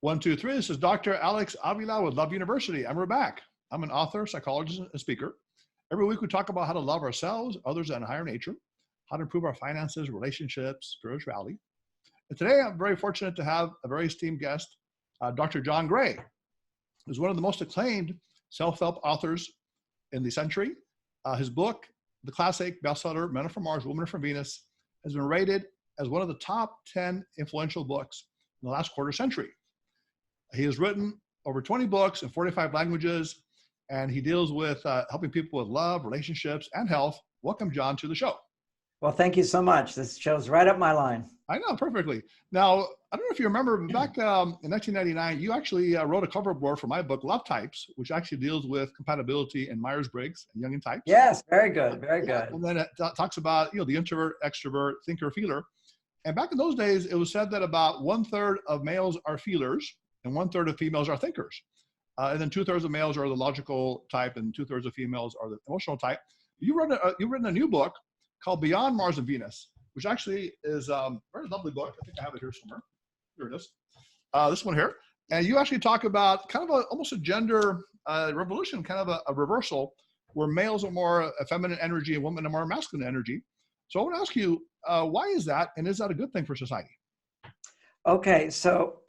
One, two, three. This is Dr. Alex Avila with Love University, and we're back. I'm an author, psychologist, and speaker. Every week we talk about how to love ourselves, others, and higher nature, how to improve our finances, relationships, spirituality. And today I'm very fortunate to have a very esteemed guest, Dr. John Gray, who's one of the most acclaimed self-help authors in the century. His book, the classic bestseller, Men Are From Mars, Women Are From Venus, has been rated as one of the top 10 influential books in the last quarter century. He has written over 20 books in 45 languages, and he deals with helping people with love, relationships, and health. Welcome, John, to the show. Well, thank you so much. This show's right up my line. I know, perfectly. Now, I don't know if you remember, back in 1999, you actually wrote a cover board for my book, Love Types, which actually deals with compatibility in Myers-Briggs and Jungian types. Yes, very good, very good. And then it talks about, the introvert, extrovert, thinker, feeler. And back in those days, it was said that about 1/3 of males are feelers and 1/3 of females are thinkers. And then 2/3 of males are the logical type and 2/3 of females are the emotional type. You've written a new book called Beyond Mars and Venus, which actually is a very lovely book. I think I have it here somewhere. Here it is. This one here. And you actually talk about kind of almost a gender revolution, kind of a reversal where males are more feminine energy and women are more masculine energy. So I want to ask you, why is that? And is that a good thing for society? Okay, so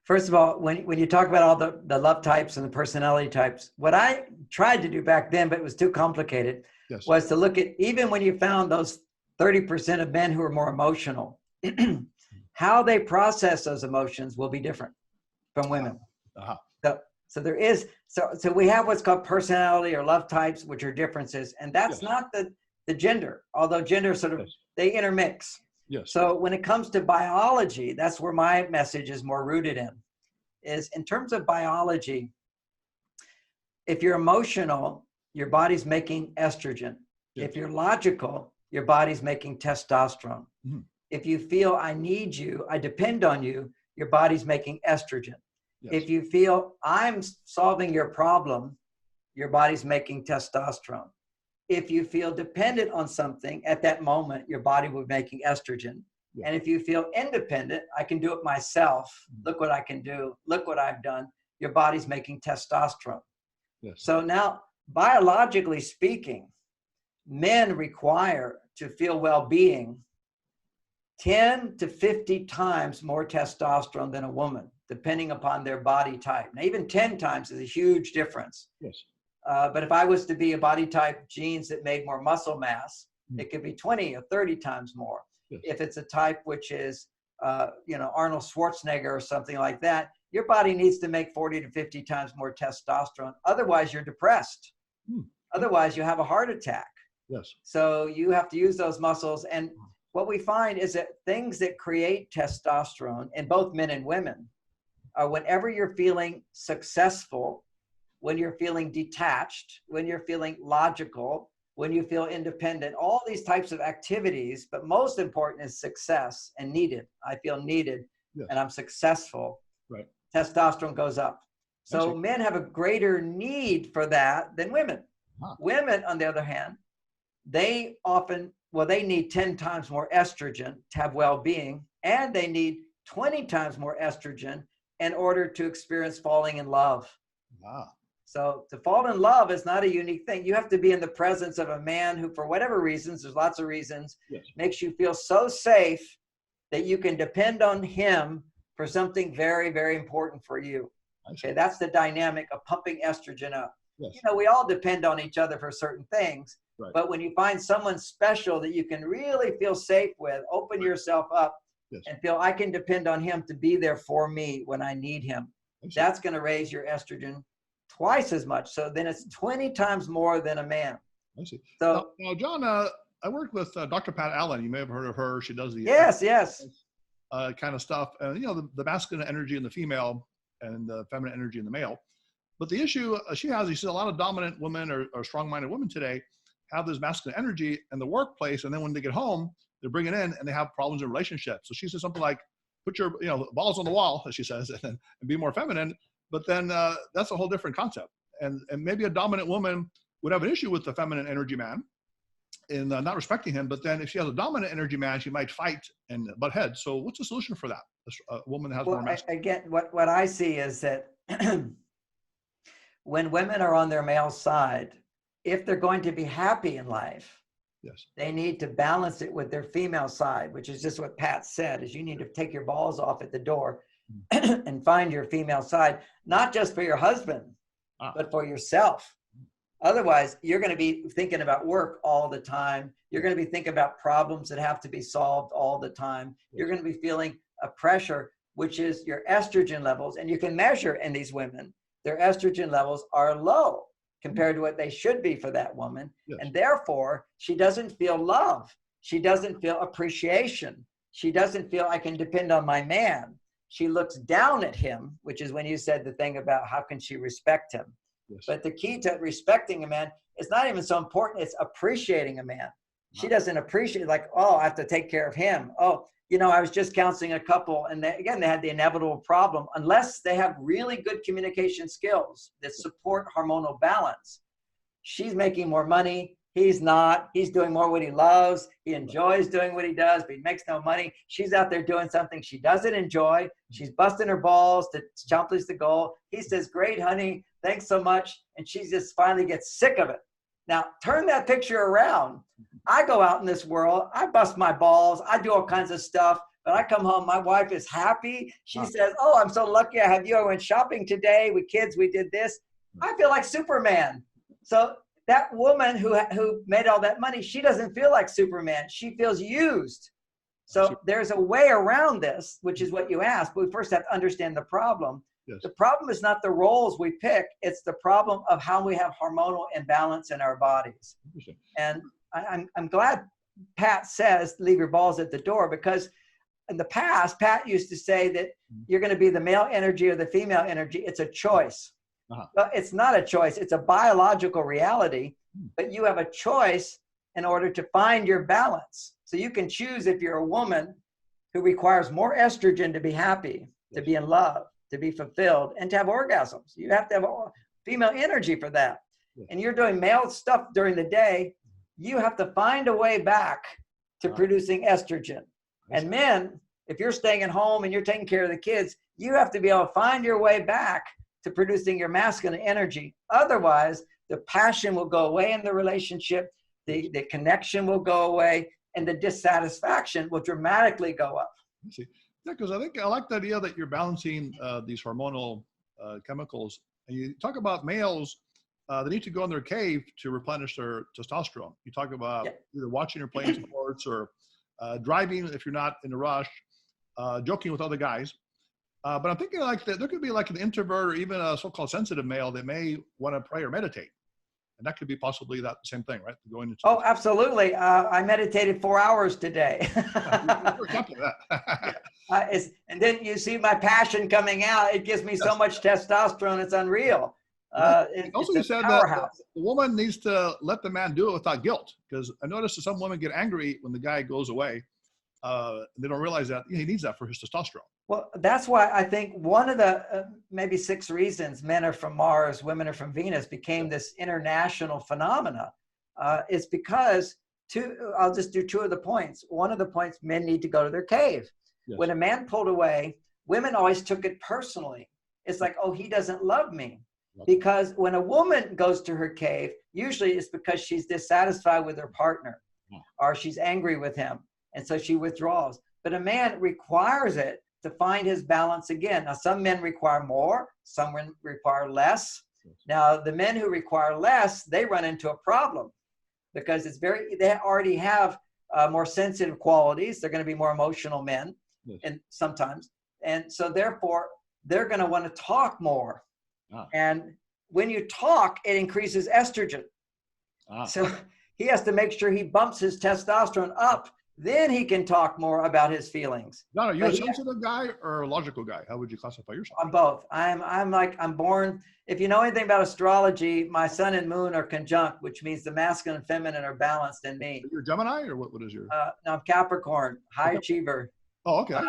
first of all, when you talk about all the love types and the personality types, what I tried to do back then, but it was too complicated, Yes. was to look at, even when you found those 30% of men who are more emotional, how they process those emotions will be different from women. So there is, so we have what's called personality or love types, which are differences, and that's not the gender, although gender sort of, they intermix. Yes. So when it comes to biology, that's where my message is more rooted is in terms of biology. If you're emotional, your body's making estrogen. Yes. If you're logical, your body's making testosterone. Mm-hmm. If you feel I need you, I depend on you, your body's making estrogen. Yes. If you feel I'm solving your problem, your body's making testosterone. If you feel dependent on something at that moment, your body will be making estrogen. Yes. And if you feel independent, I can do it myself. Look what I can do. Look what I've done. Your body's making testosterone. Yes. So now, biologically speaking, men require to feel well-being 10 to 50 times more testosterone than a woman, depending upon their body type. Now, even 10 times is a huge difference. Yes. But if I was to be a body type genes that made more muscle mass, it could be 20 or 30 times more. Yes. If it's a type which is, Arnold Schwarzenegger or something like that, your body needs to make 40 to 50 times more testosterone. Otherwise, you're depressed. Otherwise, you have a heart attack. Yes. So you have to use those muscles. And what we find is that things that create testosterone in both men and women are whenever you're feeling successful, when you're feeling detached, when you're feeling logical, when you feel independent, all these types of activities, but most important is success and needed. I feel needed and I'm successful. Right. Testosterone goes up. So men have a greater need for that than women. Women, on the other hand, they need 10 times more estrogen to have well-being, and they need 20 times more estrogen in order to experience falling in love. So to fall in love is not a unique thing. You have to be in the presence of a man who, for whatever reasons, there's lots of reasons, makes you feel so safe that you can depend on him for something very, very important for you. Okay, that's the dynamic of pumping estrogen up. Yes. We all depend on each other for certain things, But when you find someone special that you can really feel safe with, open yourself up and feel I can depend on him to be there for me when I need him. That's going to raise your estrogen twice as much. So then it's 20 times more than a man. I see. So now John, I work with Dr. Pat Allen. You may have heard of her. She does the kind of stuff. The masculine energy in the female and the feminine energy in the male. But the issue she says a lot of dominant women or strong-minded women today have this masculine energy in the workplace, and then when they get home, they bring it in and they have problems in relationships. So she says something like, put your balls on the wall, as she says, and be more feminine. But then that's a whole different concept. And maybe a dominant woman would have an issue with the feminine energy man. in not respecting him. But then if she has a dominant energy man, she might fight and butt heads. So what's the solution for that? A woman that has more masculine. Again, what I see is that when women are on their male side, if they're going to be happy in life, yes, they need to balance it with their female side, which is just what Pat said, is you need to take your balls off at the door and find your female side, not just for your husband, but for yourself. Otherwise, you're going to be thinking about work all the time. You're going to be thinking about problems that have to be solved all the time. You're going to be feeling a pressure, which is your estrogen levels. And you can measure in these women, their estrogen levels are low compared to what they should be for that woman. Yes. And therefore, she doesn't feel love. She doesn't feel appreciation. She doesn't feel I can depend on my man. She looks down at him, which is when you said the thing about how can she respect him. Yes. But the key to respecting a man is not even so important. It's appreciating a man. She doesn't appreciate, like, oh, I have to take care of him. Oh, you know, I was just counseling a couple, and they had the inevitable problem. Unless they have really good communication skills that support hormonal balance, she's making more money. He's not. He's doing more what he loves. He enjoys doing what he does, but he makes no money. She's out there doing something she doesn't enjoy. She's busting her balls to accomplish the goal. He says, great, honey. Thanks so much. And she just finally gets sick of it. Now, turn that picture around. I go out in this world. I bust my balls. I do all kinds of stuff. But I come home. My wife is happy. She says, oh, I'm so lucky I have you. I went shopping today with kids. We did this. I feel like Superman. So that woman who made all that money, she doesn't feel like Superman. She feels used. So there's a way around this, which is what you asked. But we first have to understand the problem. Yes. The problem is not the roles we pick. It's the problem of how we have hormonal imbalance in our bodies. And I'm glad Pat says, leave your balls at the door, because in the past, Pat used to say that you're going to be the male energy or the female energy. It's a choice. But it's not a choice. It's a biological reality, but you have a choice in order to find your balance. So you can choose if you're a woman who requires more estrogen to be happy, to be in love, to be fulfilled, and to have orgasms. You have to have female energy for that. And you're doing male stuff during the day. You have to find a way back to producing estrogen. And men, if you're staying at home and you're taking care of the kids, you have to be able to find your way back to producing your masculine energy. Otherwise, the passion will go away in the relationship, the connection will go away, and the dissatisfaction will dramatically go up. Yeah, because I think I like the idea that you're balancing these hormonal chemicals. And you talk about males, they need to go in their cave to replenish their testosterone. You talk about either watching or playing sports, or driving if you're not in a rush, joking with other guys. But I'm thinking like that there could be like an introvert or even a so-called sensitive male that may want to pray or meditate. And that could be possibly that same thing, right? Going into absolutely. I meditated 4 hours today. And then you see my passion coming out. It gives me so much testosterone. It's unreal. Also, you said that the woman needs to let the man do it without guilt, because I noticed that some women get angry when the guy goes away. They don't realize that he needs that for his testosterone. Well, that's why I think one of the maybe 6 reasons men are from Mars, women are from Venus became this international phenomena is because I'll just do 2 of the points. One of the points, men need to go to their cave. Yes. When a man pulled away, women always took it personally. It's like, oh, he doesn't love me. Because when a woman goes to her cave, usually it's because she's dissatisfied with her partner or she's angry with him. And so she withdraws. But a man requires it to find his balance again. Now, some men require more, some men require less. Now, the men who require less, they run into a problem because they already have more sensitive qualities. They're going to be more emotional men, and sometimes. And so therefore, they're going to want to talk more. And when you talk, it increases estrogen. So he has to make sure he bumps his testosterone up. Then he can talk more about his feelings. Are you a sensitive guy or a logical guy? How would you classify yourself? I'm both. I'm born. If you know anything about astrology, my sun and moon are conjunct, which means the masculine and feminine are balanced in me. You're Gemini, or what is your? No, I'm Capricorn, high achiever. Oh, okay.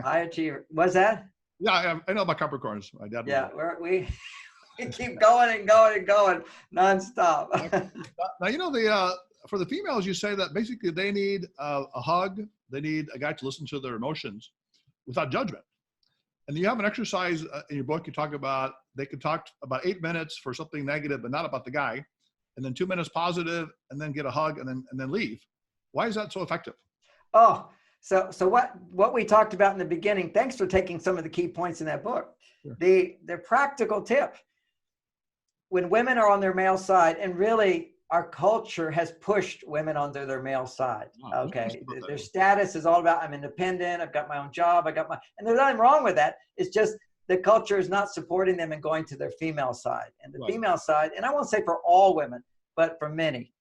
High achiever. What's that? Yeah, I know about Capricorns. My dad. Yeah, we keep going and going and going nonstop. Now, you know, for the females, you say that basically they need a hug. They need a guy to listen to their emotions without judgment. And you have an exercise in your book. You talk about they can talk about 8 minutes for something negative, but not about the guy, and then 2 minutes positive, and then get a hug, and then leave. Why is that so effective? Oh, so what we talked about in the beginning. Thanks for taking some of the key points in that book. Sure. The practical tip when women are on their male side, and really our culture has pushed women onto their male side. Okay, their status is all about I'm independent, I've got my own job, and there's nothing wrong with that. It's just the culture is not supporting them and going to their female side. And the female side, and I won't say for all women, but for many,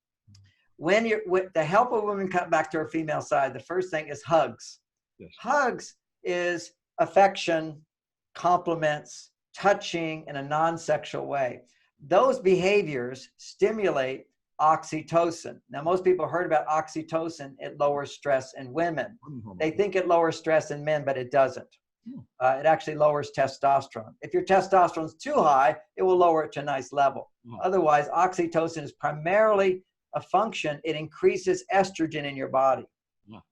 when to help a woman come back to her female side, the first thing is hugs. Yes. Hugs is affection, compliments, touching in a non-sexual way. Those behaviors stimulate oxytocin. Now, most people heard about oxytocin. It lowers stress in women. They think it lowers stress in men, but it doesn't. It actually lowers testosterone. If your testosterone is too high, it will lower it to a nice level. Otherwise, oxytocin is primarily a function. It increases estrogen in your body.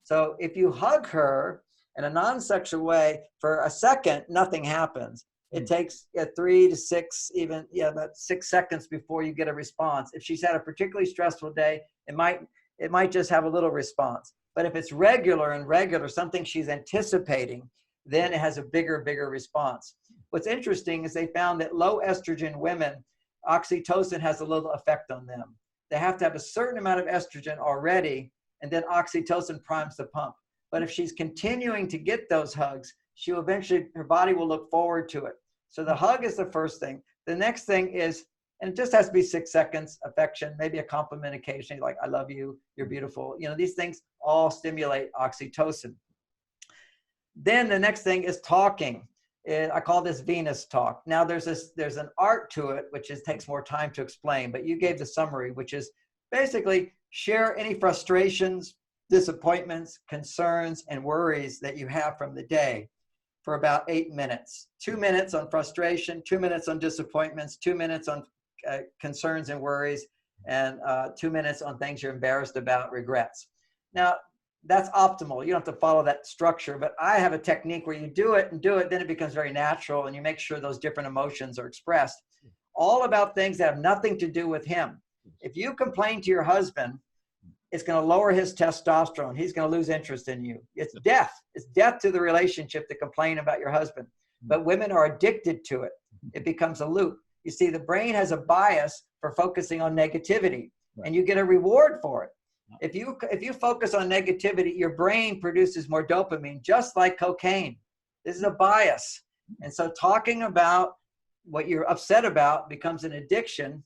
So if you hug her in a non-sexual way for a second, nothing happens. It takes 3 to 6, even about 6 seconds before you get a response. If she's had a particularly stressful day, it might just have a little response. But if it's regular, something she's anticipating, then it has a bigger response. What's interesting is they found that low estrogen women, oxytocin has a little effect on them. They have to have a certain amount of estrogen already, and then oxytocin primes the pump. But if she's continuing to get those hugs, her body will look forward to it. So the hug is the first thing. The next thing is, and it just has to be 6 seconds, affection, maybe a compliment occasionally, like, I love you, you're beautiful. These things all stimulate oxytocin. Then the next thing is talking. I call this Venus talk. Now there's an art to it, which takes more time to explain, but you gave the summary, which is basically share any frustrations, disappointments, concerns, and worries that you have from the day for about 8 minutes. 2 minutes on frustration, 2 minutes on disappointments, 2 minutes on concerns and worries, and 2 minutes on things you're embarrassed about, regrets. Now, that's optimal. You don't have to follow that structure, but I have a technique where you do it, then it becomes very natural, and you make sure those different emotions are expressed. All about things that have nothing to do with him. If you complain to your husband, it's going to lower his testosterone. He's going to lose interest in you. It's death. It's death to the relationship to complain about your husband. But women are addicted to it. It becomes a loop. You see, the brain has a bias for focusing on negativity, and you get a reward for it. If you focus on negativity, your brain produces more dopamine, just like cocaine. This is a bias. And so talking about what you're upset about becomes an addiction,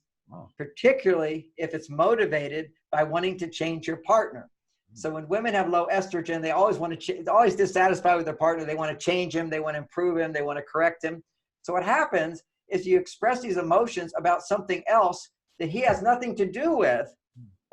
particularly if it's motivated by wanting to change your partner. So when women have low estrogen, they always want to they're always dissatisfied with their partner. They want to change him. They want to improve him. They want to correct him. So what happens is you express these emotions about something else that he has nothing to do with.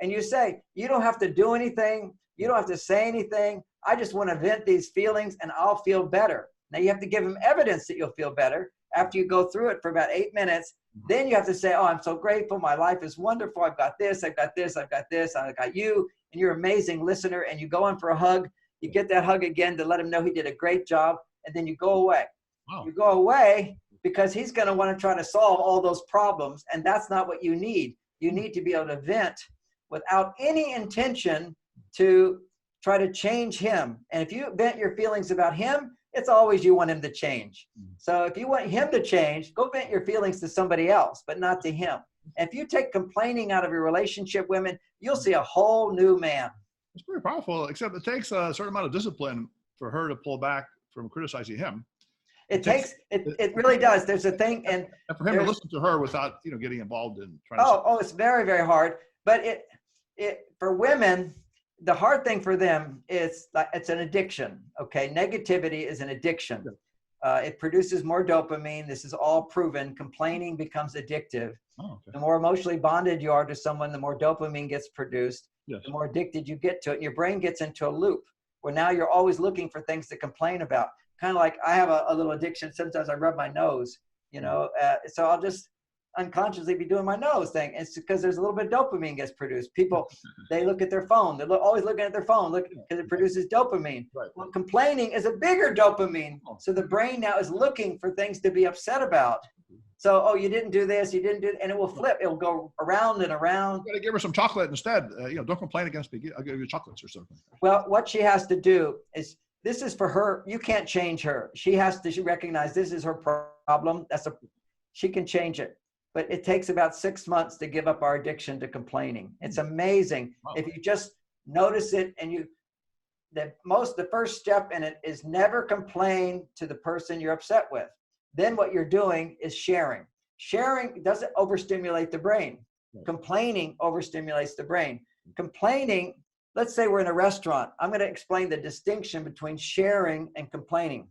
And you say, you don't have to do anything. You don't have to say anything. I just want to vent these feelings and I'll feel better. Now you have to give him evidence that you'll feel better after you go through it for about 8 minutes. Then you have to say, oh, I'm so grateful. My life is wonderful. I've got this. I've got this. I've got this. I've got you. And you're an amazing listener. And you go in for a hug. You get that hug again to let him know he did a great job. And then you go away. You go away because he's going to want to try to solve all those problems. And that's not what you need. You need to be able to vent without any intention to try to change him. And if you vent your feelings about him, it's always you want him to change. So if you want him to change, go vent your feelings to somebody else, but not to him. And if you take complaining out of your relationship, women, you'll see a whole new man. It's pretty powerful, except it takes a certain amount of discipline for her to pull back from criticizing him. It really does. There's a thing. And for him to listen to her without, getting involved in trying to. It's very, very hard. But for women, the hard thing for them is it's an addiction. Okay, negativity is an addiction. It produces more dopamine. This is all proven. Complaining becomes addictive. The more emotionally bonded you are to someone, the more dopamine gets produced. The more addicted you get to it. And your brain gets into a loop where now you're always looking for things to complain about. Kind of like I have a little addiction. Sometimes I rub my nose. So unconsciously be doing my nose thing. It's because there's a little bit of dopamine gets produced. People, they look at their phone. They're always looking at their phone because it produces dopamine. Right. Well, complaining is a bigger dopamine. So the brain now is looking for things to be upset about. So, oh, you didn't do this, you didn't do, and it will flip. It will go around and around. You got to give her some chocolate instead. Don't complain against me. I'll give you chocolates or something. Well, what she has to do is, this is for her. You can't change her. She has to recognize this is her problem. She can change it. But it takes about 6 months to give up our addiction to complaining. It's amazing. Wow. If you just notice it, and the first step in it is never complain to the person you're upset with. Then what you're doing is sharing. Sharing doesn't overstimulate the brain. Right. Complaining overstimulates the brain. Complaining, let's say we're in a restaurant. I'm going to explain the distinction between sharing and complaining.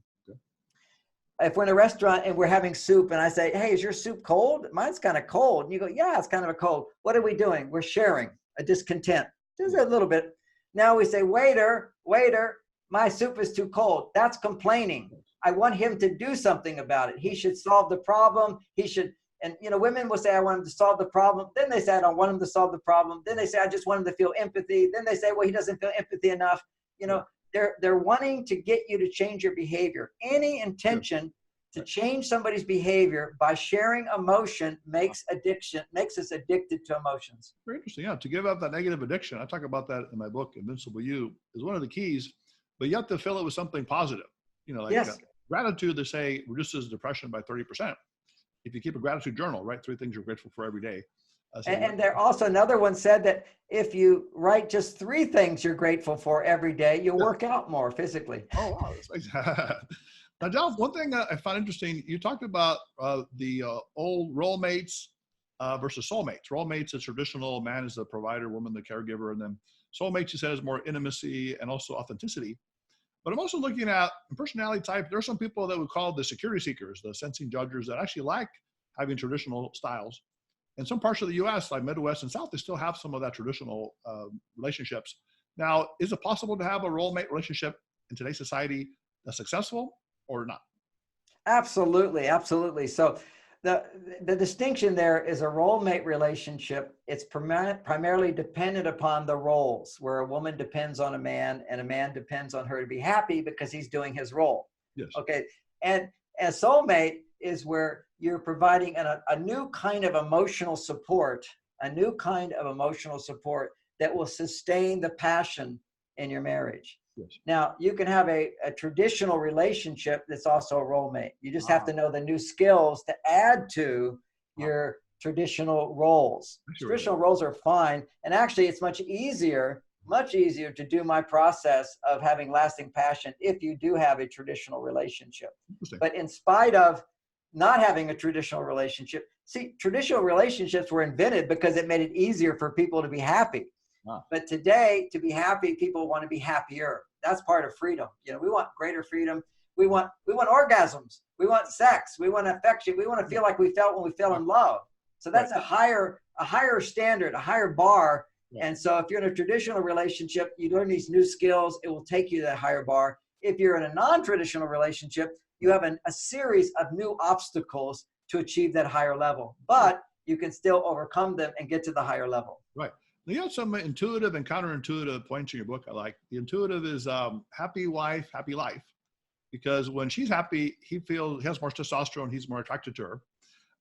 If we're in a restaurant and we're having soup and I say, hey, is your soup cold? Mine's kind of cold. And you go, yeah, it's kind of a cold. What are we doing? We're sharing a discontent. Just a little bit. Now we say, waiter, my soup is too cold. That's complaining. I want him to do something about it. He should solve the problem. He should, and women will say, I want him to solve the problem. Then they say, I don't want him to solve the problem. Then they say, I just want him to feel empathy. Then they say, well, he doesn't feel empathy enough. They're wanting to get you to change your behavior. Any intention to change somebody's behavior by sharing emotion makes us addicted to emotions. Very interesting. Yeah, to give up that negative addiction. I talk about that in my book, Invincible You, is one of the keys, but you have to fill it with something positive. Yes. Gratitude, they say, reduces depression by 30%. If you keep a gratitude journal, write 3 things you're grateful for every day. And there also another one said that if you write just 3 things you're grateful for every day, you'll work out more physically. Oh, wow. Now, John, one thing I found interesting, you talked about the old role mates versus soulmates. Role mates is traditional, man is the provider, woman the caregiver, and then soulmates, you said, is more intimacy and also authenticity. But I'm also looking at personality type. There are some people that we call the security seekers, the sensing judgers, that actually like having traditional styles. In some parts of the U.S., like Midwest and South, they still have some of that traditional relationships. Now, is it possible to have a role mate relationship in today's society that's successful or not? Absolutely, absolutely. So the distinction there is a role mate relationship. It's primarily dependent upon the roles, where a woman depends on a man and a man depends on her to be happy because he's doing his role. Yes. Okay. And a soulmate is where you're providing a new kind of emotional support, that will sustain the passion in your marriage. Yes. Now, you can have a traditional relationship that's also a role mate. You just have to know the new skills to add to your traditional roles. Traditional roles are fine. And actually, it's much easier to do my process of having lasting passion if you do have a traditional relationship. But in spite of not having a traditional relationship, see, traditional relationships were invented because it made it easier for people to be happy. But today, to be happy, people want to be happier. That's part of freedom. We want greater freedom. We want orgasms. We want sex. We want affection. We want to feel like we felt when we fell in love. So that's a higher standard, a higher bar. Yeah. And so if you're in a traditional relationship, you learn these new skills. It will take you to that higher bar. If you're in a non-traditional relationship, you have a series of new obstacles to achieve that higher level. But you can still overcome them and get to the higher level. Right. You have some intuitive and counterintuitive points in your book I like. The intuitive is happy wife, happy life. Because when she's happy, he has more testosterone, he's more attracted to her.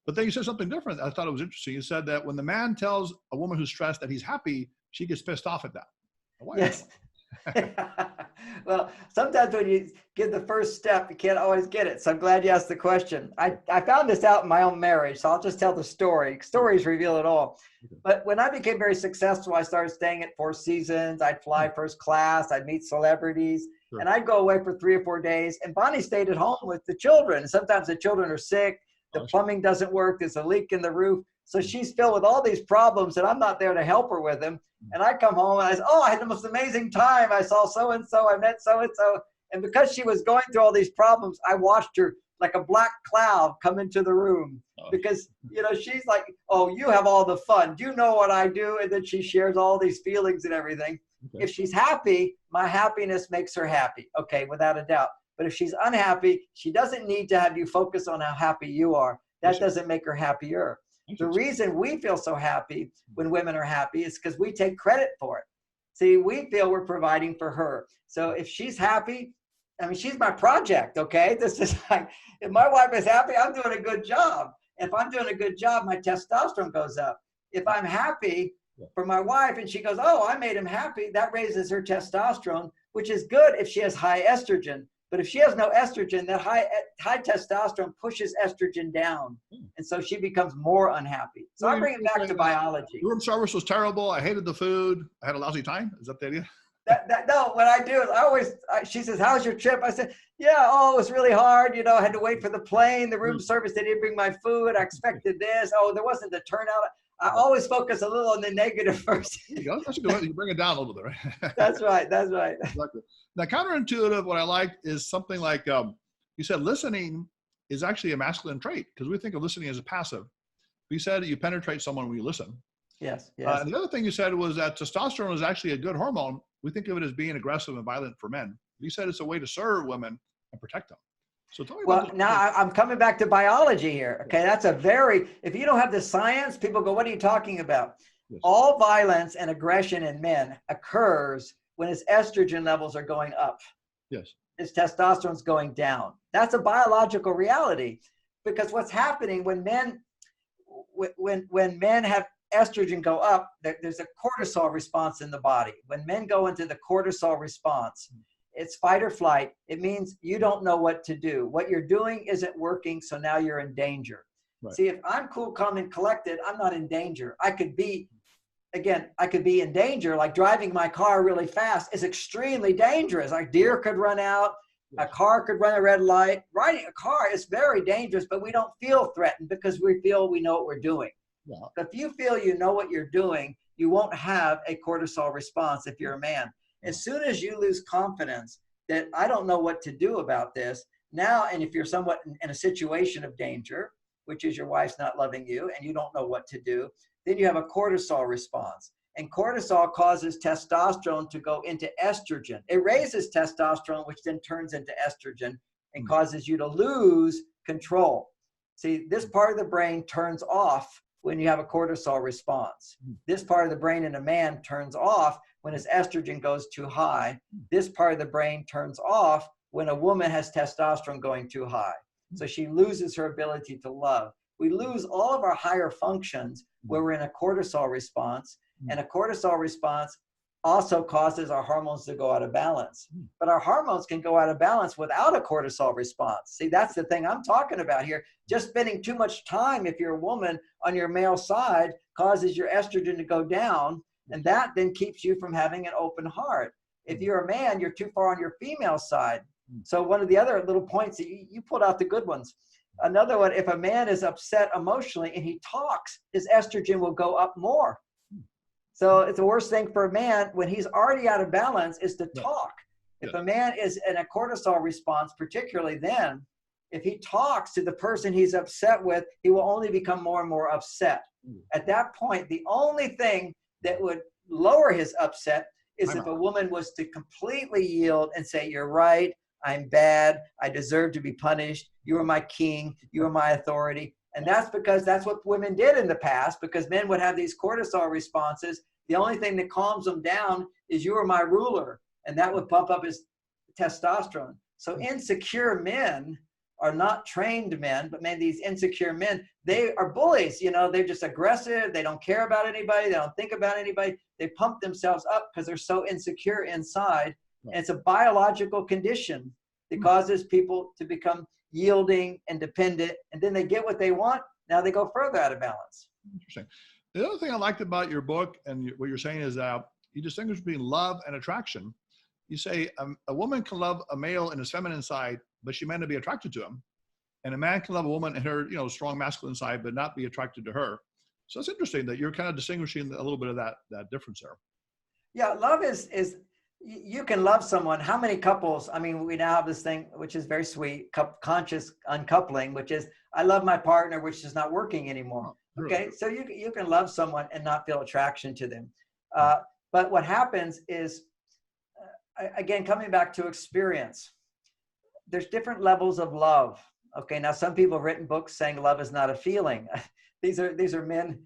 But then you said something different. I thought it was interesting. You said that when the man tells a woman who's stressed that he's happy, she gets pissed off at that. Why? Yes. Well, sometimes when you give the first step, you can't always get it. So I'm glad you asked the question. I found this out in my own marriage, so I'll just tell the story. Stories reveal it all. But when I became very successful, I started staying at Four Seasons. I'd fly first class. I'd meet celebrities. Sure. And I'd go away for 3 or 4 days. And Bonnie stayed at home with the children. Sometimes the children are sick. The plumbing doesn't work. There's a leak in the roof. So she's filled with all these problems, and I'm not there to help her with them. And I come home and I say, oh, I had the most amazing time. I saw so-and-so. I met so-and-so. And because she was going through all these problems, I watched her like a black cloud come into the room. Because, she's like, oh, you have all the fun. Do you know what I do? And then she shares all these feelings and everything. Okay. If she's happy, my happiness makes her happy. Okay, without a doubt. But if she's unhappy, she doesn't need to have you focus on how happy you are. That doesn't make her happier. The reason we feel so happy when women are happy is because we take credit for it. See, we feel we're providing for her. So if she's happy, I mean, she's my project, okay? This is like, if my wife is happy, I'm doing a good job. If I'm doing a good job, my testosterone goes up. If I'm happy for my wife and she goes, oh, I made him happy, that raises her testosterone, which is good if she has high estrogen. But if she has no estrogen, that high testosterone pushes estrogen down. And so she becomes more unhappy. So I bring it back to biology. Room service was terrible. I hated the food. I had a lousy time. Is that the idea? No, what I do is she says, how's your trip? I said, yeah, oh, it was really hard. You know, I had to wait for the plane, the room service, they didn't bring my food. I expected this. Oh, there wasn't the turnout. I always focus a little on the negative first. There you go. That's a good one. You bring it down a little bit, right? That's right. Exactly. Now, counterintuitive, what I like is something like you said listening is actually a masculine trait, because we think of listening as a passive. You said you penetrate someone when you listen. Yes. And the other thing you said was that testosterone is actually a good hormone. We think of it as being aggressive and violent for men. You said it's a way to serve women and protect them. So tell me about this. Now I'm coming back to biology here. Okay, that's if you don't have the science, people go, what are you talking about? Yes. All violence and aggression in men occurs when his estrogen levels are going up. Yes. His testosterone's going down. That's a biological reality, because what's happening when men have estrogen go up, there's a cortisol response in the body. When men go into the cortisol response, it's fight or flight. It means you don't know what to do. What you're doing isn't working, so now you're in danger. Right. See, if I'm cool, calm, and collected, I'm not in danger. I could be in danger, like driving my car really fast is extremely dangerous. A deer could run out, a car could run a red light. Riding a car is very dangerous, but we don't feel threatened because we feel we know what we're doing. Yeah. If you feel you know what you're doing, you won't have a cortisol response if you're a man. As soon as you lose confidence that I don't know what to do about this now, and if you're somewhat in a situation of danger, which is your wife's not loving you and you don't know what to do, then you have a cortisol response. And cortisol causes testosterone to go into estrogen. It raises testosterone, which then turns into estrogen and causes you to lose control. See, this part of the brain turns off when you have a cortisol response. This part of the brain in a man turns off when his estrogen goes too high. This part of the brain turns off when a woman has testosterone going too high. So she loses her ability to love. We lose all of our higher functions where we're in a cortisol response, and a cortisol response also causes our hormones to go out of balance. But our hormones can go out of balance without a cortisol response. See, that's the thing I'm talking about here. Just spending too much time, if you're a woman, on your male side causes your estrogen to go down, and that then keeps you from having an open heart. If you're a man, you're too far on your female side. So one of the other little points that you pulled out the good ones. Another one, if a man is upset emotionally and he talks, his estrogen will go up more. So it's the worst thing for a man when he's already out of balance is to talk. If a man is in a cortisol response, particularly then, if he talks to the person he's upset with, he will only become more and more upset. At that point, the only thing that would lower his upset is if a woman was to completely yield and say, you're right, I'm bad, I deserve to be punished, you are my king, you are my authority. And that's because that's what women did in the past, because men would have these cortisol responses. The only thing that calms them down is you are my ruler. And that would pump up his testosterone. So insecure men are not trained men, but man, these insecure men, they are bullies. You know, they're just aggressive. They don't care about anybody. They don't think about anybody. They pump themselves up because they're so insecure inside. And it's a biological condition that causes people to become yielding and dependent, and then they get what they want. Now they go further out of balance. Interesting. The other thing I liked about your book and what you're saying is that you distinguish between love and attraction. You say a woman can love a male in his feminine side, but she may not be attracted to him. And a man can love a woman in her, strong masculine side, but not be attracted to her. So it's interesting that you're kind of distinguishing a little bit of that difference there. Yeah, love is you can love someone. How many couples, I mean, we now have this thing, which is very sweet, conscious uncoupling, which is I love my partner, which is not working anymore. Okay, so you can love someone and not feel attraction to them. But what happens is, again, coming back to experience, there's different levels of love. Okay, now some people have written books saying love is not a feeling. these are men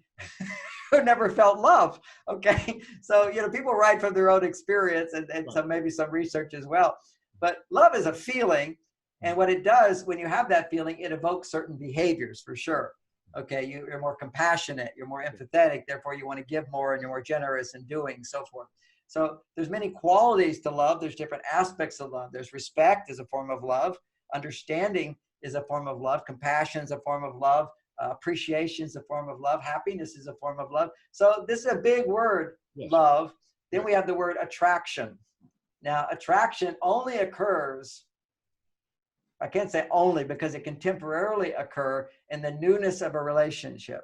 who never felt love. Okay. So, people write from their own experience and so maybe some research as well. But love is a feeling. And what it does when you have that feeling, it evokes certain behaviors for sure. Okay. You're more compassionate, you're more empathetic. Therefore, you want to give more and you're more generous in doing and so forth. So there's many qualities to love. There's different aspects of love. There's respect is a form of love. Understanding is a form of love. Compassion is a form of love. Appreciation is a form of love. Happiness is a form of love. So this is a big word, love. Then we have the word attraction. Now, attraction only occurs, I can't say only because it can temporarily occur in the newness of a relationship.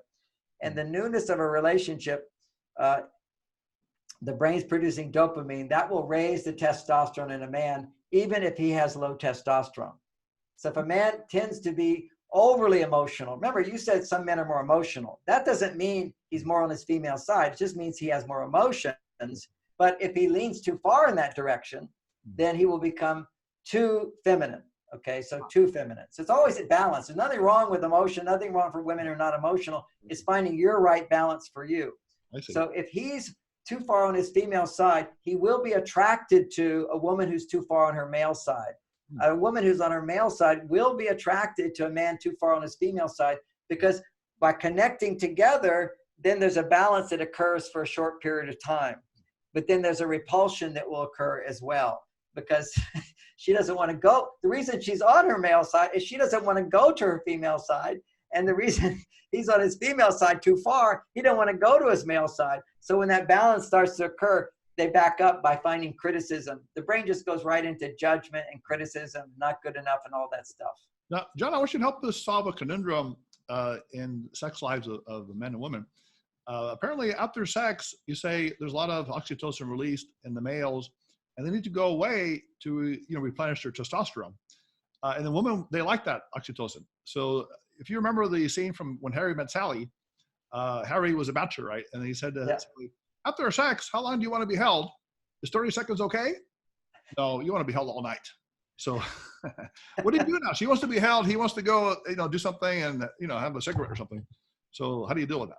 And the newness of a relationship, the brain's producing dopamine, that will raise the testosterone in a man, even if he has low testosterone. So if a man tends to be overly emotional. Remember, you said some men are more emotional. That doesn't mean he's more on his female side. It just means he has more emotions. But if he leans too far in that direction, then he will become too feminine. Okay, so too feminine. So it's always a balance. There's nothing wrong with emotion, nothing wrong for women who are not emotional. It's finding your right balance for you. So if he's too far on his female side, he will be attracted to a woman who's too far on her male side. A woman who's on her male side will be attracted to a man too far on his female side, because by connecting together, then there's a balance that occurs for a short period of time. But then there's a repulsion that will occur as well, because she doesn't want to go. The reason she's on her male side is she doesn't want to go to her female side. And the reason he's on his female side too far, he don't want to go to his male side. So when that balance starts to occur, they back up by finding criticism. The brain just goes right into judgment and criticism, not good enough and all that stuff. Now, John, I want you to help us solve a conundrum in sex lives of the men and women. Apparently after sex, you say there's a lot of oxytocin released in the males, and they need to go away to replenish their testosterone. And the women, they like that oxytocin. So if you remember the scene from when Harry met Sally, Harry was a bachelor, right? And he said to Sally, after sex, how long do you want to be held? Is 30 seconds okay? No, you want to be held all night. So what do you do now? She wants to be held. He wants to go, do something and, have a cigarette or something. So how do you deal with that?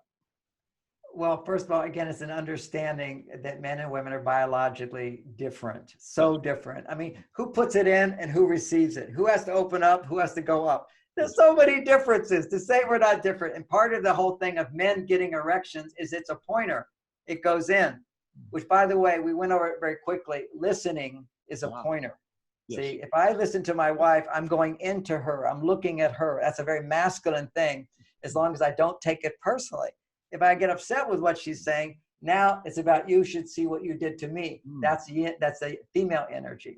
Well, first of all, again, it's an understanding that men and women are biologically different, so different. I mean, who puts it in and who receives it? Who has to open up? Who has to go up? There's so many differences. To say we're not different. And part of the whole thing of men getting erections is it's a pointer. It goes in, which, by the way, we went over it very quickly. Listening is a pointer. Yes. See, if I listen to my wife, I'm going into her. I'm looking at her. That's a very masculine thing, as long as I don't take it personally. If I get upset with what she's saying, now it's about you should see what you did to me. That's a female energy.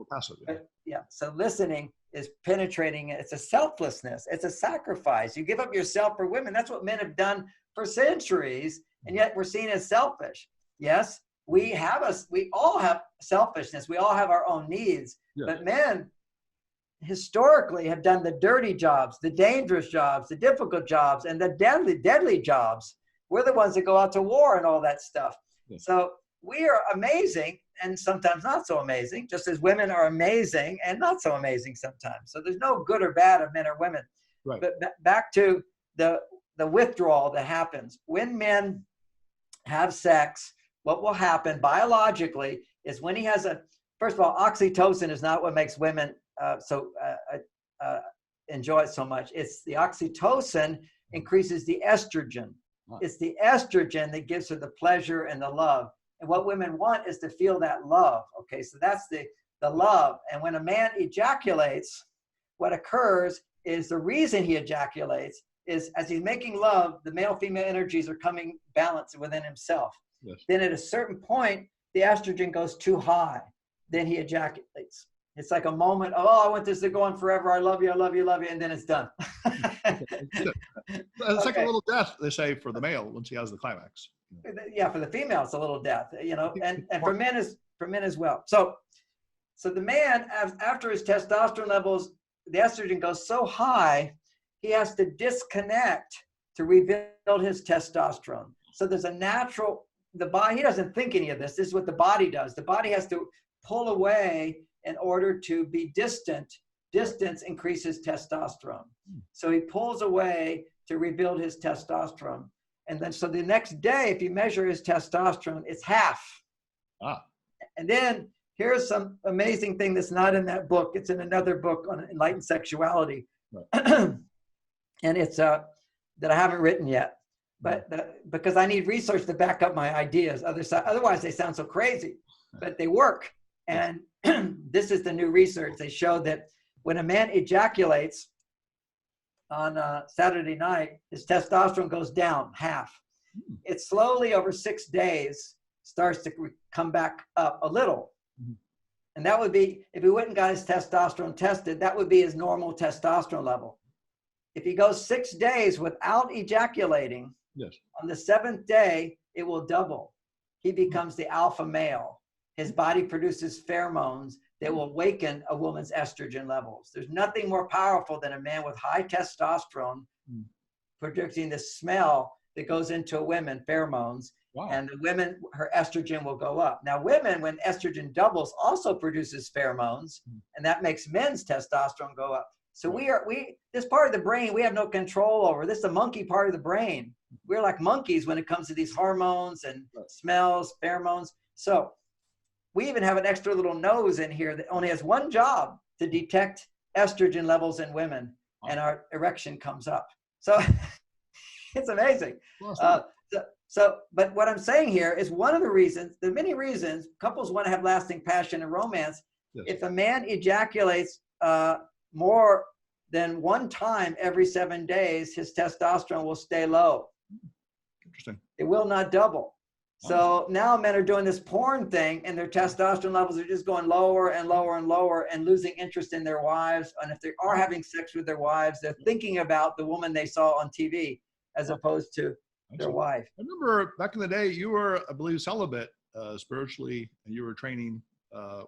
So listening is penetrating. It's a selflessness. It's a sacrifice. You give up yourself for women. That's what men have done for centuries, and yet we're seen as selfish. Yes, we all have selfishness. We all have our own needs, but men historically have done the dirty jobs, the dangerous jobs, the difficult jobs, and the deadly jobs. We're the ones that go out to war and all that stuff. Yes. So we are amazing and sometimes not so amazing, just as women are amazing and not so amazing sometimes. So there's no good or bad of men or women. Right. But back to the withdrawal that happens. When men have sex, what will happen biologically is when he has first of all, oxytocin is not what makes women enjoy it so much. It's the oxytocin increases the estrogen. It's the estrogen that gives her the pleasure and the love. And what women want is to feel that love. Okay, so that's the love. And when a man ejaculates, what occurs is the reason he ejaculates is as he's making love, the male-female energies are coming balanced within himself. Yes. Then at a certain point, the estrogen goes too high. Then he ejaculates. It's like a moment, oh, I want this to go on forever. I love you, I love you, I love you. And then it's done. It's like a little death, they say, for the male once he has the climax. Yeah, for the female, it's a little death, and for men as well. So the man, after his testosterone levels, the estrogen goes so high, he has to disconnect to rebuild his testosterone. So there's a natural, the body, he doesn't think any of this. This is what the body does. The body has to pull away in order to be distant. Distance increases testosterone. So he pulls away to rebuild his testosterone. And then, so the next day, if you measure his testosterone, it's half. Ah. And then here's some amazing thing that's not in that book. It's in another book on enlightened sexuality. Right. And it's that I haven't written yet, but because I need research to back up my ideas. Otherwise they sound so crazy, but they work. And this is the new research. They show that when a man ejaculates on Saturday night, his testosterone goes down half. It slowly over 6 days starts to come back up a little. And that would be, if he went and got his testosterone tested, that would be his normal testosterone level. If he goes 6 days without ejaculating, yes, on the 7th day, it will double. He becomes the alpha male. His body produces pheromones that will awaken a woman's estrogen levels. There's nothing more powerful than a man with high testosterone producing the smell that goes into a woman, pheromones. Wow. And the women, her estrogen will go up. Now, women, when estrogen doubles, also produces pheromones, and that makes men's testosterone go up. So this part of the brain, we have no control over. This is the monkey part of the brain. We're like monkeys when it comes to these hormones and smells, pheromones. So we even have an extra little nose in here that only has one job, to detect estrogen levels in women, and our erection comes up. So it's amazing. But what I'm saying here is one of the reasons, there are many reasons couples want to have lasting passion and romance. Yes. If a man ejaculates more than one time every 7 days, his testosterone will stay low. Interesting. It will not double. So now men are doing this porn thing, and their testosterone levels are just going lower and lower and lower, and losing interest in their wives. And if they are having sex with their wives, they're thinking about the woman they saw on TV as opposed to their wife. I remember back in the day, you were, I believe, celibate spiritually, and you were training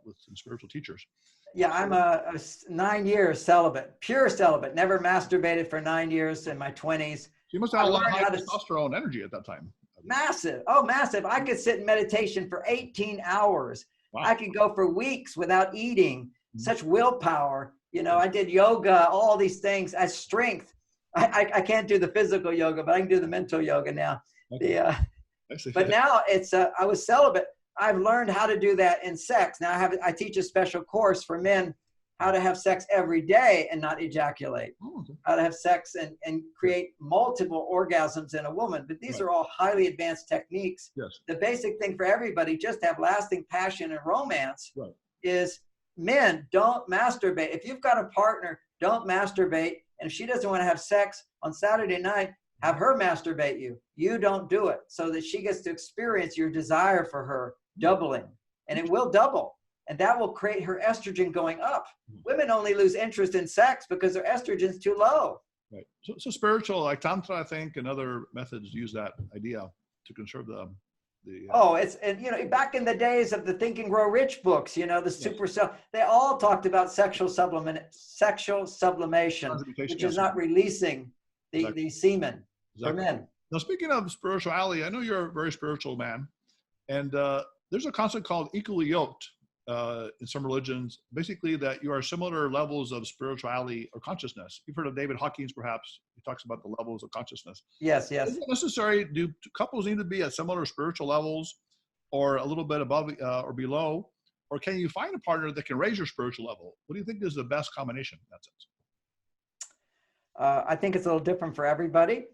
with some spiritual teachers. Yeah, I'm a 9 years celibate, pure celibate, never masturbated for 9 years in my 20s. You must have had a lot of high testosterone energy at that time. Massive. Oh, massive. I could sit in meditation for 18 hours. Wow. I could go for weeks without eating. Such willpower. You know, I did yoga, all these things as strength. I can't do the physical yoga, but I can do the mental yoga now. Okay. But now it's, I was celibate. I've learned how to do that in sex. Now I teach a special course for men, how to have sex every day and not ejaculate, how to have sex and create multiple orgasms in a woman. But these are all highly advanced techniques. Yes. The basic thing for everybody, just to have lasting passion and romance, is men, don't masturbate. If you've got a partner, don't masturbate. And if she doesn't want to have sex on Saturday night, have her masturbate you. You don't do it, so that she gets to experience your desire for her doubling. And it will double. And that will create her estrogen going up. Women only lose interest in sex because their estrogen's too low. Right. So spiritual, like Tantra, I think, and other methods use that idea to conserve the and you know, back in the days of the Think and Grow Rich books, you know, the super cell, they all talked about sexual sublimation, which is not releasing the semen for men. Now, speaking of spirituality, I know you're a very spiritual man, and there's a concept called equally yoked in some religions, basically that you are similar levels of spirituality or consciousness. You've heard of David Hawkins, perhaps. He talks about the levels of consciousness. Yes, yes. Is it necessary? Do couples need to be at similar spiritual levels, or a little bit above or below? Or can you find a partner that can raise your spiritual level? What do you think is the best combination in that sense? I think it's a little different for everybody.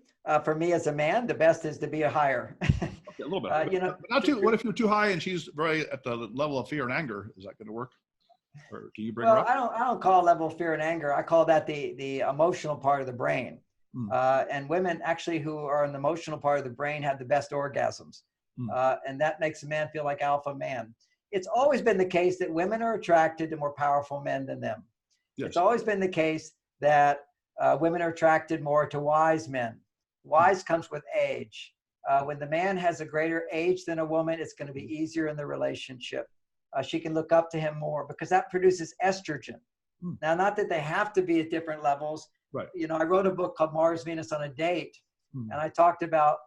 For me as a man, the best is to be a higher. Okay, a little bit. You know, but not too. What if you're too high and she's very at the level of fear and anger? Is that going to work? Or can you bring her up? I don't call it level of fear and anger. I call that the emotional part of the brain. And women actually who are in the emotional part of the brain have the best orgasms. And that makes a man feel like alpha man. It's always been the case that women are attracted to more powerful men than them. Yes. It's always been the case that women are attracted more to wise men. Wise comes with age. When the man has a greater age than a woman, it's going to be easier in the relationship. She can look up to him more because that produces estrogen. Now, not that they have to be at different levels. Right. You know, I wrote a book called Mars, Venus on a Date, and I talked about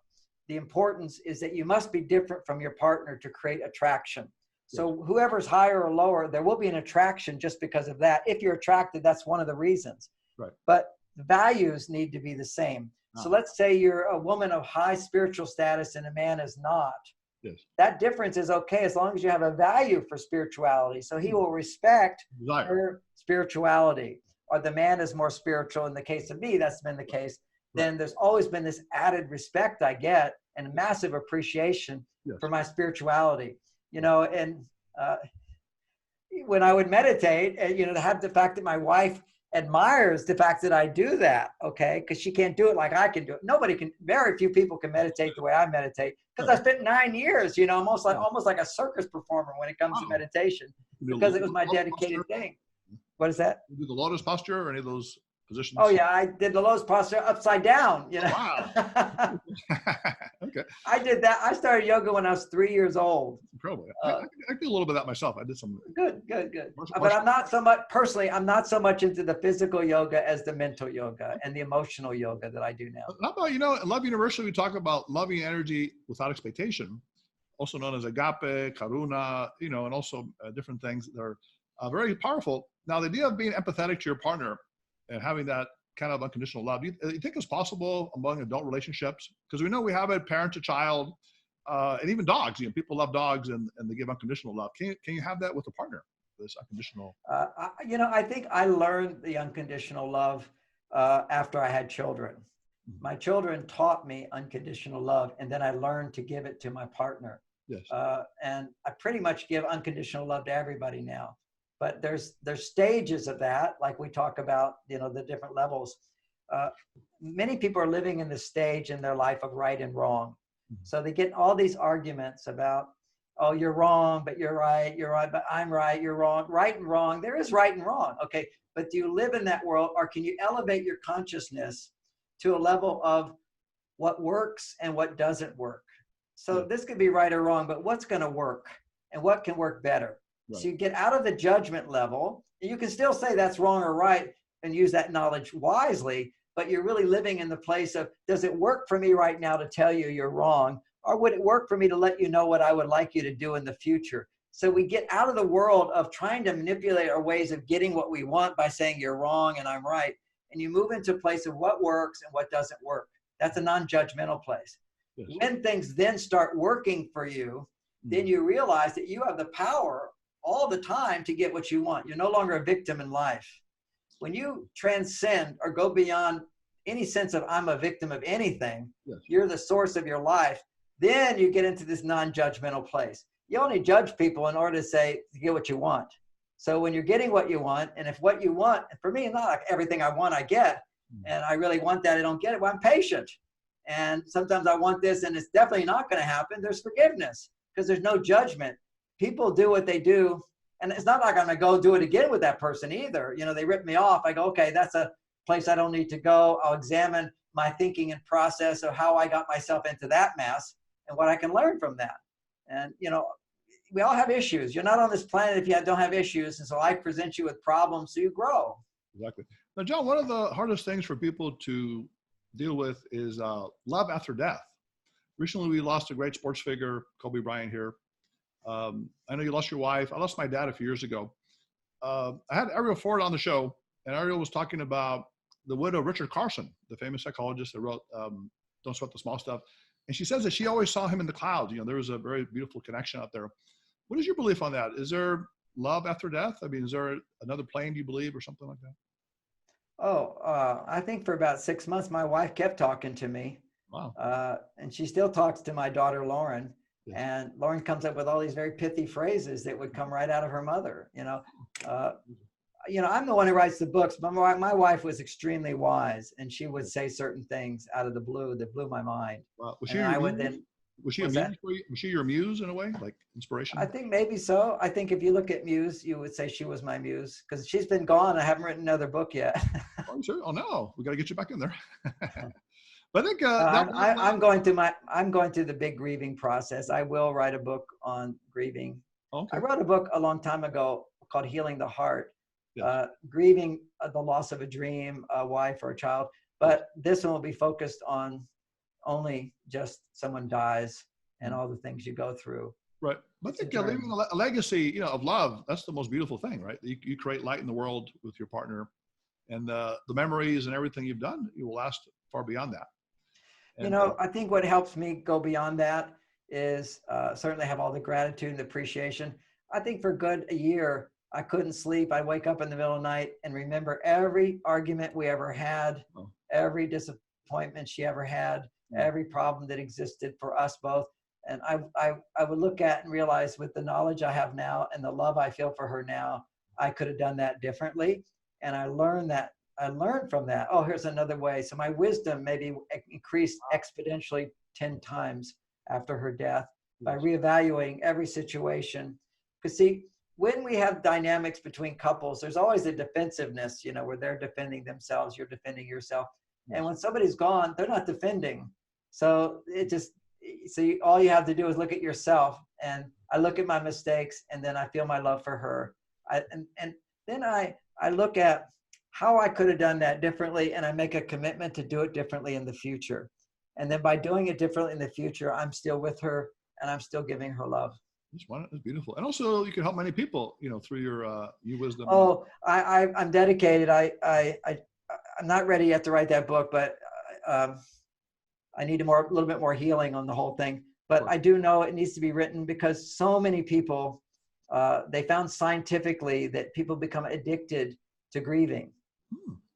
the importance is that you must be different from your partner to create attraction. So whoever's higher or lower, there will be an attraction just because of that. If you're attracted, that's one of the reasons. Right. But the values need to be the same. So let's say you're a woman of high spiritual status and a man is not. Yes. That difference is okay as long as you have a value for spirituality. So he will respect her spirituality. Or the man is more spiritual. In the case of me, that's been the case. Then there's always been this added respect I get and massive appreciation for my spirituality. You know, and when I would meditate, you know, to have the fact that my wife admires the fact that I do that, okay, because she can't do it like I can do it. Nobody can, very few people can meditate the way I meditate, because I spent 9 years, you know, almost like a circus performer when it comes to meditation, because it was my dedicated thing. What is that? You do the lotus posture or any of those positions? Oh yeah, I did the lotus posture upside down, you know. Wow. Okay. I did that. I started yoga when I was 3 years old. Probably. I do a little bit of that myself. I did some. Good. But I'm not so much, personally, I'm not so much into the physical yoga as the mental yoga and the emotional yoga that I do now. How about, you know, at Love University, we talk about loving energy without expectation, also known as agape, karuna, you know, and also different things that are very powerful. Now, the idea of being empathetic to your partner and having that kind of unconditional love, do you think it's possible among adult relationships? Because we know we have it parent to child, and even dogs. You know, people love dogs and they give unconditional love. Can you have that with a partner? This unconditional. You know, I think I learned the unconditional love after I had children. My children taught me unconditional love, and then I learned to give it to my partner. Yes. And I pretty much give unconditional love to everybody now. But there's stages of that, like we talk about, you know, the different levels. Many people are living in the stage in their life of right and wrong. So they get all these arguments about, oh, you're wrong, but you're right, but I'm right, you're wrong. Right and wrong, there is right and wrong, okay? But do you live in that world, or can you elevate your consciousness to a level of what works and what doesn't work? So this could be right or wrong, but what's gonna work and what can work better? Right. So you get out of the judgment level, and you can still say that's wrong or right and use that knowledge wisely, but you're really living in the place of, does it work for me right now to tell you you're wrong? Or would it work for me to let you know what I would like you to do in the future? So we get out of the world of trying to manipulate our ways of getting what we want by saying you're wrong and I'm right. And you move into a place of what works and what doesn't work. That's a non-judgmental place. Yes. When things then start working for you, then you realize that you have the power all the time to get what you want. You're no longer a victim in life. When you transcend or go beyond any sense of I'm a victim of anything, you're the source of your life, then you get into this non-judgmental place. You only judge people in order to get what you want. So when you're getting what you want, and if what you want, for me, not like everything I want I get, and I really want that, I don't get it, well, I'm patient. And sometimes I want this and it's definitely not going to happen. There's forgiveness because there's no judgment. People do what they do, and it's not like I'm going to go do it again with that person either. You know, they rip me off. I go, okay, that's a place I don't need to go. I'll examine my thinking and process of how I got myself into that mess and what I can learn from that. And, you know, we all have issues. You're not on this planet if you don't have issues. And so life presents you with problems, so you grow. Exactly. Now, John, one of the hardest things for people to deal with is love after death. Recently, we lost a great sports figure, Kobe Bryant here. I know you lost your wife. I lost my dad a few years ago. I had Ariel Ford on the show, and Ariel was talking about the widow, Richard Carson, the famous psychologist that wrote Don't Sweat the Small Stuff. And she says that she always saw him in the clouds. You know, there was a very beautiful connection out there. What is your belief on that? Is there love after death? I mean, is there another plane, do you believe, or something like that? Oh, I think for about 6 months, my wife kept talking to me. Wow. And she still talks to my daughter, Lauren. Yes. And Lauren comes up with all these very pithy phrases that would come right out of her mother. You know, I'm the one who writes the books, but my wife was extremely wise, and she would say certain things out of the blue that blew my mind. Wow. Was she your muse in a way, like inspiration? I think maybe so. I think if you look at Muse, you would say she was my muse, because she's been gone. I haven't written another book yet. Oh, sure. Oh no, we got to get you back in there. But I think I'm going through the big grieving process. I will write a book on grieving. Okay. I wrote a book a long time ago called Healing the Heart, yes. Grieving the loss of a dream, a wife, or a child. But this one will be focused on only just someone dies and all the things you go through. Right. But I think leaving a legacy, of love, that's the most beautiful thing, right? You create light in the world with your partner, and the memories and everything you've done, you will last far beyond that. You know, I think what helps me go beyond that is certainly have all the gratitude and appreciation. I think for good a year, I couldn't sleep. I'd wake up in the middle of the night and remember every argument we ever had, every disappointment she ever had, every problem that existed for us both. And I would look at and realize with the knowledge I have now and the love I feel for her now, I could have done that differently. And I learned from that. Oh, here's another way. So my wisdom maybe increased exponentially 10 times after her death by reevaluating every situation. Because see, when we have dynamics between couples, there's always a defensiveness, you know, where they're defending themselves, you're defending yourself. And when somebody's gone, they're not defending. So all you have to do is look at yourself. And I look at my mistakes, and then I feel my love for her. And then I look at how I could have done that differently, and I make a commitment to do it differently in the future. And then by doing it differently in the future, I'm still with her and I'm still giving her love. That's beautiful. And also you can help many people, you know, through your wisdom. Oh, I'm dedicated. I'm not ready yet to write that book, but I need a little bit more healing on the whole thing. But I do know it needs to be written because so many people, they found scientifically that people become addicted to grieving.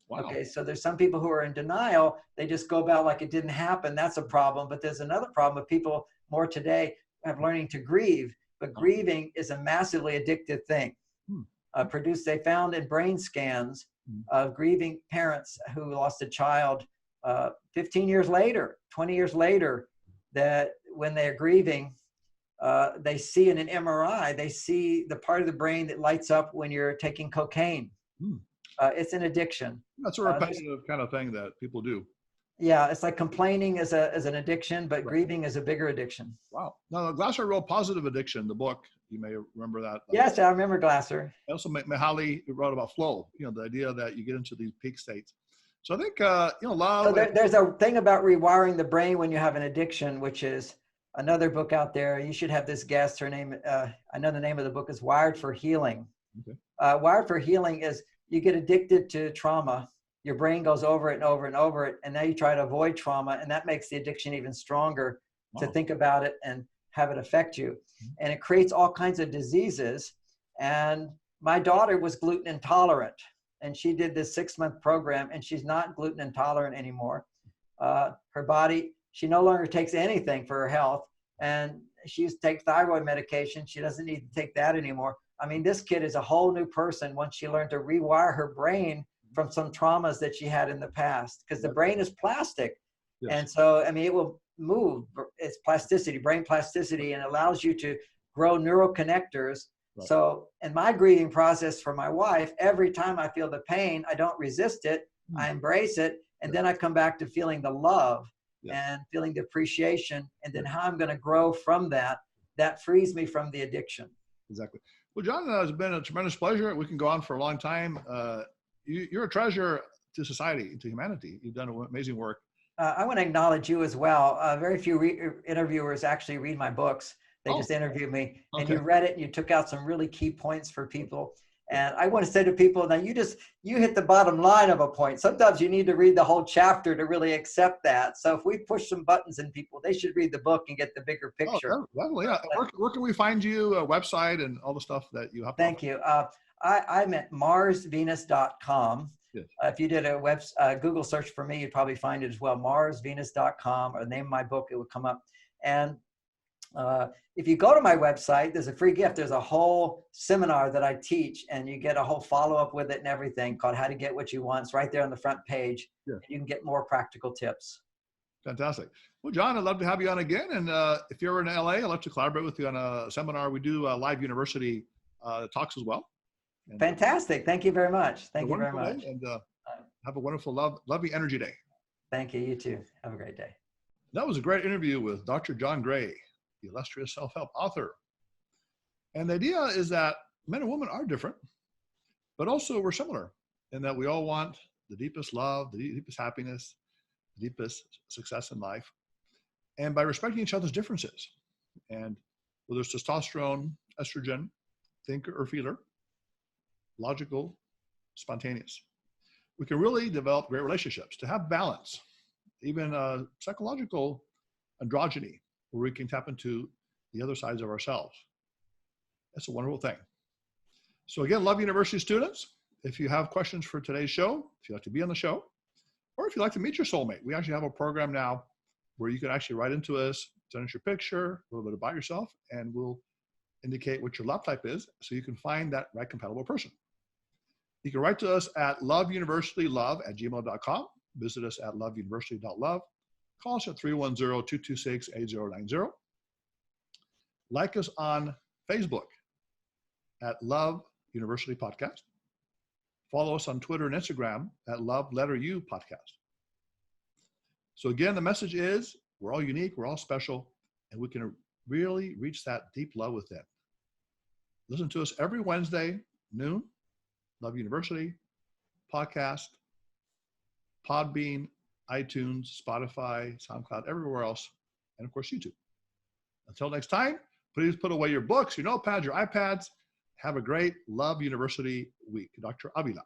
Wow. Okay, so there's some people who are in denial. They just go about like it didn't happen. That's a problem. But there's another problem with people more today have learning to grieve. But grieving is a massively addictive thing. They found in brain scans of grieving parents who lost a child 15 years later, 20 years later, that when they're grieving, they see in an MRI, they see the part of the brain that lights up when you're taking cocaine. It's an addiction. That's a repetitive kind of thing that people do. Yeah, it's like complaining is an addiction, but grieving is a bigger addiction. Wow. Now, Glasser wrote Positive Addiction, the book. You may remember that. Yes, I remember Glasser. Also, Mihaly wrote about flow, you know, the idea that you get into these peak states. So I think, love. So there's a thing about rewiring the brain when you have an addiction, which is another book out there. You should have this guest. Her name, I know the name of the book is Wired for Healing. Okay. Wired for Healing is you get addicted to trauma. Your brain goes over it and over and over it. And now you try to avoid trauma. And that makes the addiction even stronger to think about it and have it affect you. And it creates all kinds of diseases. And my daughter was gluten intolerant. And she did this 6-month program. And she's not gluten intolerant anymore. Her body, she no longer takes anything for her health. And she used to take thyroid medication. She doesn't need to take that anymore. I mean, this kid is a whole new person once she learned to rewire her brain from some traumas that she had in the past, because the brain is plastic. Yes. And so, I mean, it will move. It's plasticity, brain plasticity, and allows you to grow neural connectors. Right. So in my grieving process for my wife, every time I feel the pain, I don't resist it. I embrace it. And then I come back to feeling the love and feeling the appreciation. And then how I'm going to grow from that, that frees me from the addiction. Exactly. Well, John, it's been a tremendous pleasure. We can go on for a long time. You're a treasure to society, to humanity. You've done amazing work. I want to acknowledge you as well. Very few interviewers actually read my books. They just interview me. And you read it and you took out some really key points for people. And I want to say to people, now you hit the bottom line of a point. Sometimes you need to read the whole chapter to really accept that. So if we push some buttons in people, they should read the book and get the bigger picture. Oh, definitely, yeah. Where can we find you, a website and all the stuff that you have? Thank you. I'm at marsvenus.com. Yes. If you did a Google search for me, you'd probably find it as well, marsvenus.com, or the name of my book, it would come up. And if you go to my website, there's a free gift. There's a whole seminar that I teach, and you get a whole follow-up with it and everything called How to Get What You Want. It's right there on the front page. Yeah. You can get more practical tips. Fantastic. Well, John, I'd love to have you on again. And if you're in LA, I'd love to collaborate with you on a seminar. We do live university talks as well. And, fantastic. Thank you very much. Thank you very much. Day, and have a wonderful, lovely energy day. Thank you. You too. Have a great day. That was a great interview with Dr. John Gray, the illustrious self-help author. And the idea is that men and women are different, but also we're similar in that we all want the deepest love, the deepest happiness, the deepest success in life. And by respecting each other's differences, and whether it's testosterone, estrogen, thinker or feeler, logical, spontaneous, we can really develop great relationships. To have balance even psychological androgyny, where we can tap into the other sides of ourselves. That's a wonderful thing. So again, Love University students, if you have questions for today's show, if you'd like to be on the show, or if you'd like to meet your soulmate, we actually have a program now where you can actually write into us, send us your picture, a little bit about yourself, and we'll indicate what your love type is so you can find that right compatible person. You can write to us at loveuniversitylove@gmail.com. Visit us at loveuniversity.love. Call us at 310-226-8090. Like us on Facebook at Love University Podcast. Follow us on Twitter and Instagram at Love_U Podcast. So again, the message is we're all unique, we're all special, and we can really reach that deep love within. Listen to us every Wednesday, noon, Love University, podcast, Podbean, iTunes, Spotify, SoundCloud, everywhere else, and of course, YouTube. Until next time, please put away your books, your notepads, your iPads. Have a great Love University week. Dr. Avila.